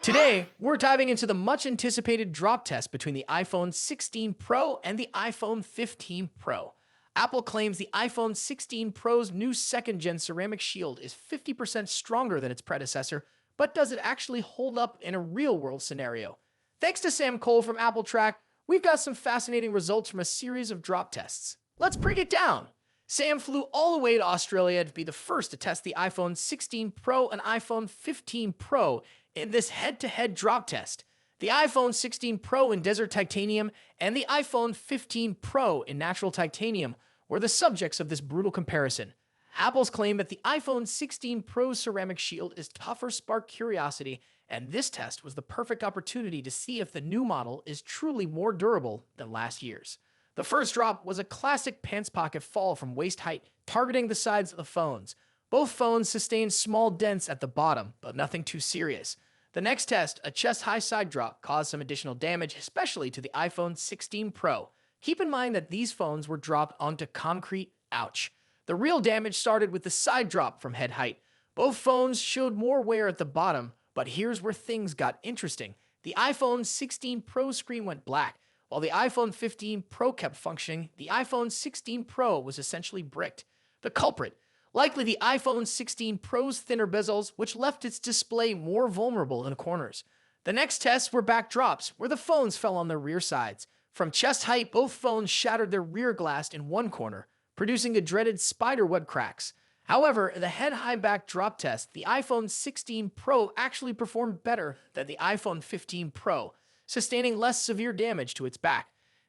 Today, we're diving into the much anticipated drop test between the iPhone 16 Pro and the iPhone 15 Pro. Apple claims the iPhone 16 Pro's new second gen ceramic shield is 50% stronger than its predecessor, but does it actually hold up in a real world scenario? Thanks to Sam Kohl from Apple Track, we've got some fascinating results from a series of drop tests. Let's break it down. Sam flew all the way to Australia to be the first to test the iPhone 16 Pro and iPhone 15 Pro in this head-to-head drop test. The iPhone 16 Pro in desert titanium and the iPhone 15 Pro in natural titanium were the subjects of this brutal comparison. Apple's claim that the iPhone 16 Pro's ceramic shield is tougher sparked curiosity, and this test was the perfect opportunity to see if the new model is truly more durable than last year's. The first drop was a classic pants pocket fall from waist height, targeting the sides of the phones. Both phones sustained small dents at the bottom, but nothing too serious. The next test, a chest-high side drop, caused some additional damage, especially to the iPhone 16 Pro. Keep in mind that these phones were dropped onto concrete. Ouch. The real damage started with the side drop from head height. Both phones showed more wear at the bottom, but here's where things got interesting. The iPhone 16 Pro screen went black. While the iPhone 15 Pro kept functioning, the iPhone 16 Pro was essentially bricked. The culprit, likely the iPhone 16 Pro's thinner bezels, which left its display more vulnerable in the corners. The next tests were back drops, where the phones fell on their rear sides. From chest height, both phones shattered their rear glass in one corner, producing the dreaded spiderweb cracks. However, in the head-high back drop test, the iPhone 16 Pro actually performed better than the iPhone 15 Pro, sustaining less severe damage to its back.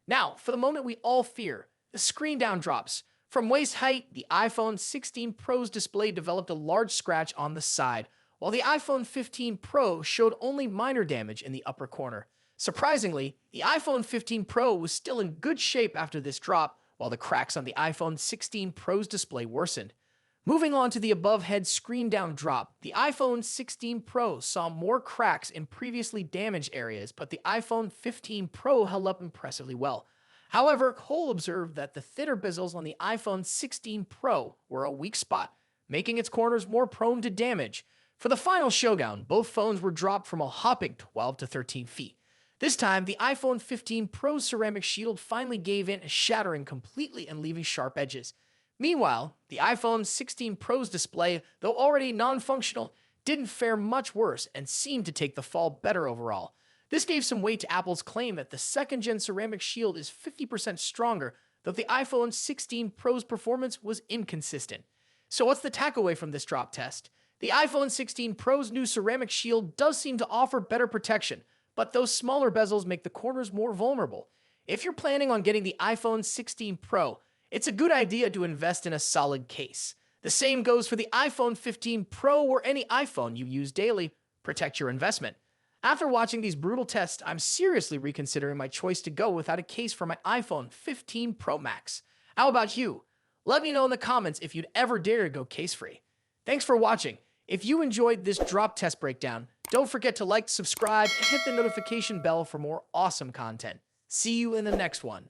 Now, for the moment we all fear, the screen down drops. From waist height, the iPhone 16 Pro's display developed a large scratch on the side, while the iPhone 15 Pro showed only minor damage in the upper corner. Surprisingly, the iPhone 15 Pro was still in good shape after this drop, while the cracks on the iPhone 16 Pro's display worsened. Moving on to the above-head screen-down drop, the iPhone 16 Pro saw more cracks in previously damaged areas, but the iPhone 15 Pro held up impressively well. However, Kohl observed that the thinner bezels on the iPhone 16 Pro were a weak spot, making its corners more prone to damage. For the final showdown, both phones were dropped from a hopping 12 to 13 feet. This time, the iPhone 15 Pro's ceramic shield finally gave in, shattering completely and leaving sharp edges. Meanwhile, the iPhone 16 Pro's display, though already non-functional, didn't fare much worse and seemed to take the fall better overall. This gave some weight to Apple's claim that the second-gen ceramic shield is 50% stronger, though the iPhone 16 Pro's performance was inconsistent. So what's the takeaway from this drop test? The iPhone 16 Pro's new ceramic shield does seem to offer better protection, but those smaller bezels make the corners more vulnerable. If you're planning on getting the iPhone 16 Pro, it's a good idea to invest in a solid case. The same goes for the iPhone 15 Pro or any iPhone you use daily. Protect your investment. After watching these brutal tests, I'm seriously reconsidering my choice to go without a case for my iPhone 15 Pro Max. How about you? Let me know in the comments if you'd ever dare to go case-free. Thanks for watching. If you enjoyed this drop test breakdown, don't forget to like, subscribe, and hit the notification bell for more awesome content. See you in the next one.